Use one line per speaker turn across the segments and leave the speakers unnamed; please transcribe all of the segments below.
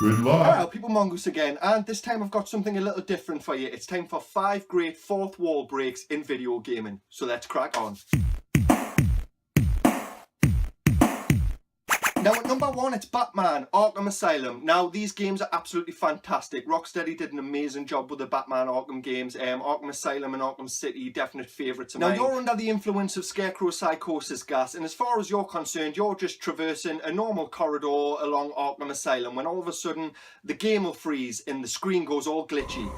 Good luck.
Hello, people, Mongoose again, and this time I've got something a little different for you. It's time for 5 great fourth wall breaks in video gaming. So let's crack on. Now at number 1, it's Batman Arkham Asylum. Now these games are absolutely fantastic. Rocksteady did an amazing job with the Batman Arkham games. Arkham Asylum and Arkham City, definite favourites of mine. Now you're under the influence of Scarecrow psychosis gas, and as far as you're concerned, you're just traversing a normal corridor along Arkham Asylum when all of a sudden the game will freeze and the screen goes all glitchy.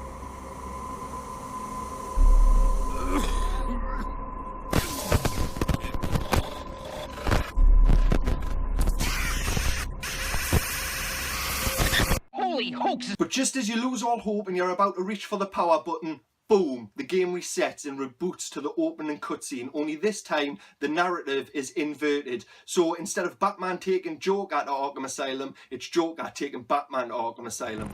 But just as you lose all hope and you're about to reach for the power button, boom, the game resets and reboots to the opening cutscene, only this time the narrative is inverted. So instead of Batman taking Joker to Arkham Asylum, it's Joker taking Batman to Arkham Asylum.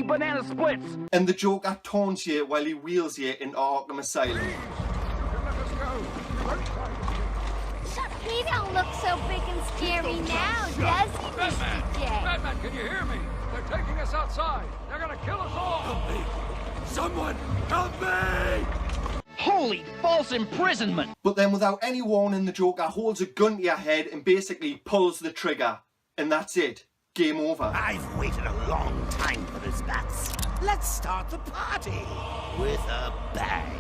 Banana splits!
And the Joker taunts you while he wheels you into Arkham Asylum.
He don't look so big and scary now, does he, Mr. J?
Batman, can you hear me? They're taking us outside. They're gonna kill us all! Help me! Someone help me!
Holy false imprisonment!
But then without any warning, the Joker holds a gun to your head and basically pulls the trigger. And that's it. Game over.
I've waited a long time for this, Bats. Let's start the party with a bang.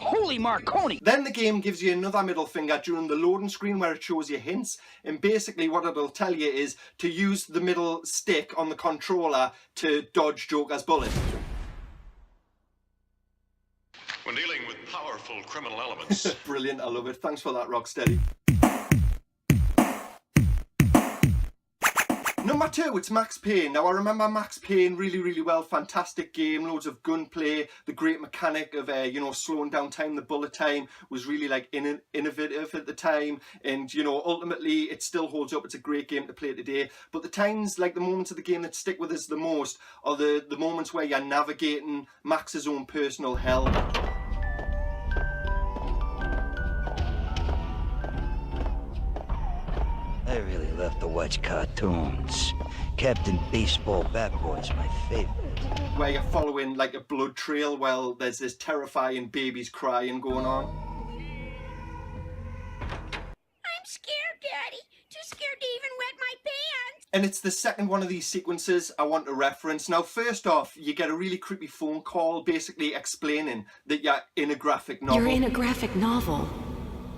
Holy Marconi!
Then the game gives you another middle finger during the loading screen where it shows you hints, and basically what it'll tell you is to use the middle stick on the controller to dodge Joker's bullet.
When dealing with powerful criminal elements.
Brilliant, I love it. Thanks for that, Rocksteady. Number 2, it's Max Payne. Now I remember Max Payne really well. Fantastic game, loads of gunplay. The great mechanic of slowing down time, the bullet time was really like innovative at the time. And ultimately it still holds up. It's a great game to play today. But the times, like the moments of the game that stick with us the most, are the moments where you're navigating Max's own personal hell.
I really love to watch cartoons. Captain Baseball Bat Boy's my favorite.
Where you're following like a blood trail while there's this terrifying babies crying going on.
I'm scared, Daddy. Too scared to even wet my pants.
And it's the second one of these sequences I want to reference. Now, first off, you get a really creepy phone call basically explaining that you're in a graphic novel.
You're in a graphic novel.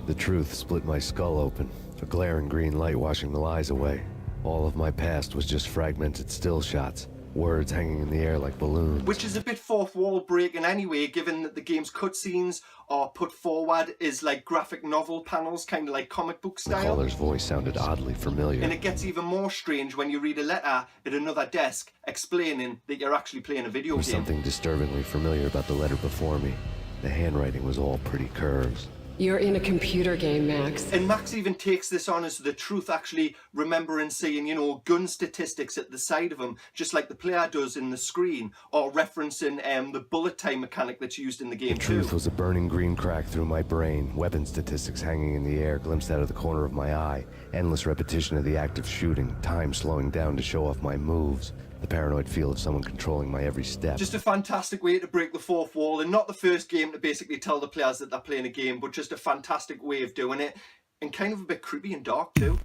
The truth split my skull open, a glaring green light washing the lies away. All of my past was just fragmented still shots, words hanging in the air like balloons.
Which is a bit fourth wall breaking anyway, given that the game's cutscenes are put forward as like graphic novel panels, kind of like comic book style.
The caller's voice sounded oddly familiar.
And it gets even more strange when you read a letter at another desk explaining that you're actually playing a video
There was
game.
something disturbingly familiar about the letter before me. The handwriting was all pretty curves.
You're in a computer game, Max.
And Max even takes this on as the truth, actually remembering seeing, gun statistics at the side of him, just like the player does in the screen, or referencing the bullet time mechanic that's used in the game too.
The truth was a burning green crack through my brain, weapon statistics hanging in the air, glimpsed out of the corner of my eye, endless repetition of the act of shooting, time slowing down to show off my moves. The paranoid feel of someone controlling my every step.
Just a fantastic way to break the fourth wall, and not the first game to basically tell the players that they're playing a game, but just a fantastic way of doing it, and kind of a bit creepy and dark too.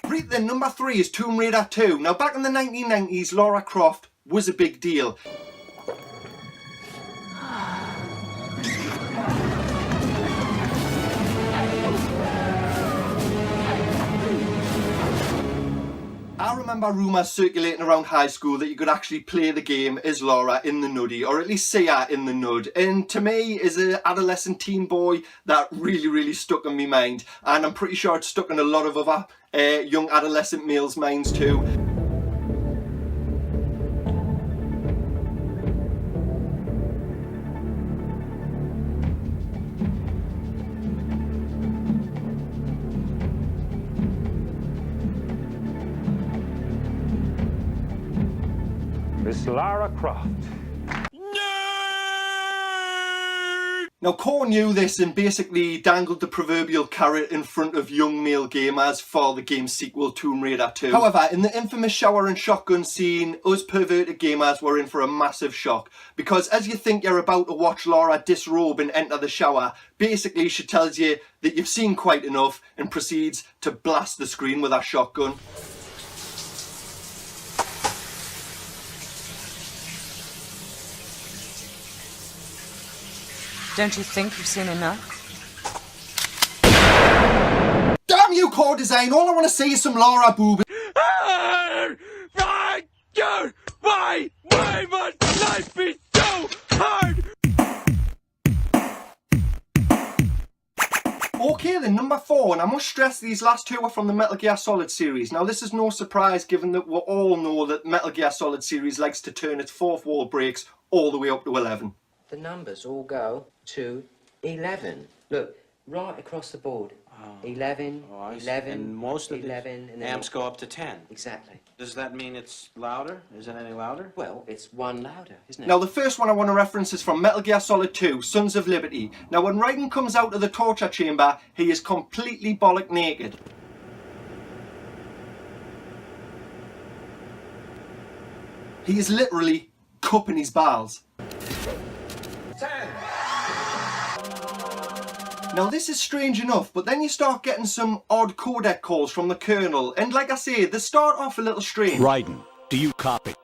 Right then, number 3 is Tomb Raider 2. Now back in the 1990s, Lara Croft was a big deal. I remember rumours circulating around high school that you could actually play the game as Laura in the Nudie, or at least see her in the Nud. And to me, as an adolescent teen boy, that really stuck in my mind. And I'm pretty sure it's stuck in a lot of other young adolescent males' minds too.
Miss Lara Croft.
Now, Core knew this and basically dangled the proverbial carrot in front of young male gamers for the game's sequel, Tomb Raider 2. However, in the infamous shower and shotgun scene, us perverted gamers were in for a massive shock. Because as you think you're about to watch Laura disrobe and enter the shower, basically she tells you that you've seen quite enough and proceeds to blast the screen with her shotgun.
Don't you think you've seen enough?
Damn you, Core Design! All I want to see is some Laura boob.
Why must life be so hard?
Okay then, number 4, and I must stress these last two are from the Metal Gear Solid series. Now this is no surprise given that we all know that Metal Gear Solid series likes to turn its fourth wall breaks all the way up to 11.
The numbers all go to 11. Look, right across the board. 11, 11,
and most of
11,
the amps go up to 10.
Exactly.
Does that mean it's louder? Is it any louder?
Well, it's one louder, isn't it?
Now the first one I want to reference is from Metal Gear Solid 2, Sons of Liberty. Now when Raiden comes out of the torture chamber, he is completely bollock naked. He is literally cupping his balls.
10.
Now this is strange enough, but then you start getting some odd codec calls from the Colonel, and like I say, they start off a little strange.
Raiden, do you copy?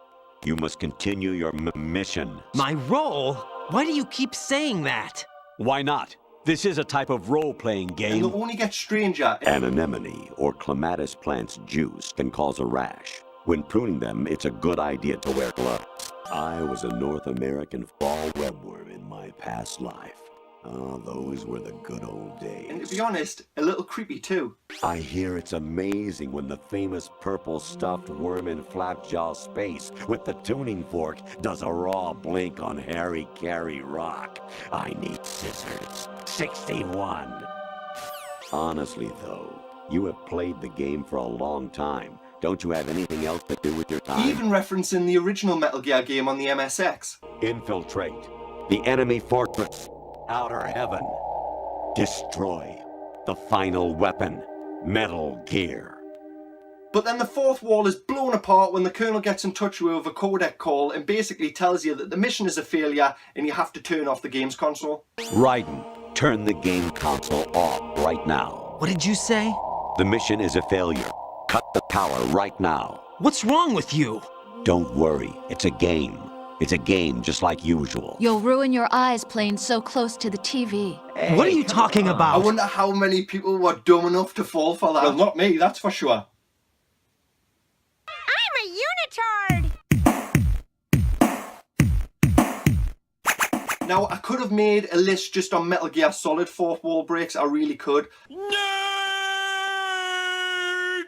You must continue your mission.
My role? Why do you keep saying that?
Why not? This is a type of role-playing game.
And they'll only get stranger.
An anemone or clematis plant's juice can cause a rash. When pruning them, it's a good idea to wear gloves. I was a North American fall webworm in my past life. Oh, those were the good old days.
And to be honest, a little creepy too.
I hear it's amazing when the famous purple stuffed worm in Flapjaw Space with the tuning fork does a raw blink on Harry Carey Rock. I need scissors. 61. Honestly though, you have played the game for a long time. Don't you have anything else to do with your time?
Even referencing the original Metal Gear game on the MSX.
Infiltrate the enemy fortress. Outer heaven. Destroy the final weapon, Metal Gear.
But then the fourth wall is blown apart when the Colonel gets in touch with a codec call and basically tells you that the mission is a failure and you have to turn off the game's console.
Raiden, turn the game console off right now.
What did you say?
The mission is a failure. Cut the power right now.
What's wrong with you?
Don't worry, it's a game. It's a game just like usual.
You'll ruin your eyes playing so close to the TV.
Hey, what are you talking about?
I wonder how many people were dumb enough to fall for that. Well, not me, that's for sure.
I'm a unitard!
Now, I could have made a list just on Metal Gear Solid fourth wall breaks, I really could.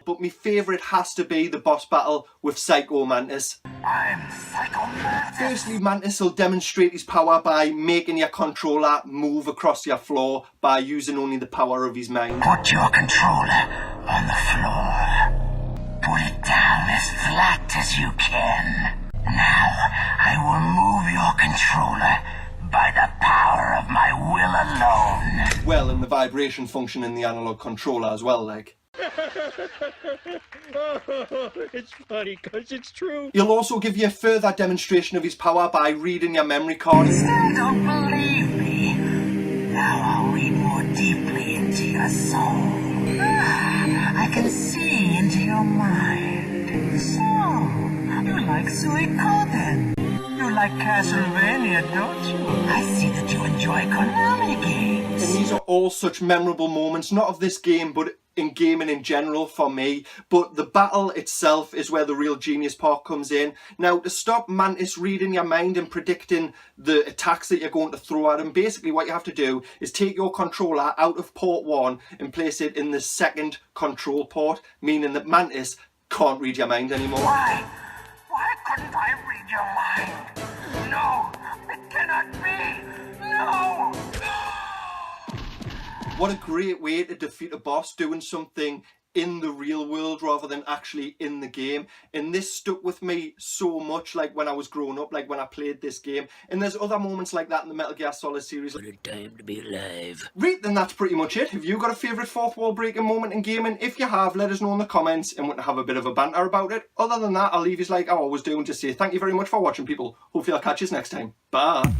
But my favourite has to be the boss battle with Psycho Mantis.
I'm Psycho Mantis.
Firstly, Mantis will demonstrate his power by making your controller move across your floor by using only the power of his mind.
Put your controller on the floor. Put it down as flat as you can. Now, I will move your controller by the power of my will alone.
Well, and the vibration function in the analog controller as well, like.
It's funny because it's true.
He'll also give you a further demonstration of his power by reading your memory card.
Still don't believe me? Now I'll read more deeply into your soul. I can see into your mind. So, you like Suikoden? You like Castlevania, don't you? I see that you enjoy Konami games.
And these are all such memorable moments, not of this game, but in gaming in general for me, but the battle itself is where the real genius part comes in. Now, to stop Mantis reading your mind and predicting the attacks that you're going to throw at him, basically what you have to do is take your controller out of port 1 and place it in the second control port, meaning that Mantis can't read your mind anymore.
Why? Why couldn't I read your mind? No, it cannot be. No!
What a great way to defeat a boss, doing something in the real world rather than actually in the game. And this stuck with me so much, like when I was growing up, like when I played this game. And there's other moments like that in the Metal Gear Solid series.
What a time to be alive.
Right, then that's pretty much it. Have you got a favourite fourth wall breaking moment in gaming? If you have, let us know in the comments and we can have a bit of a banter about it. Other than that, I'll leave you like I always do and just say thank you very much for watching, people. Hopefully I'll catch you next time. Bye.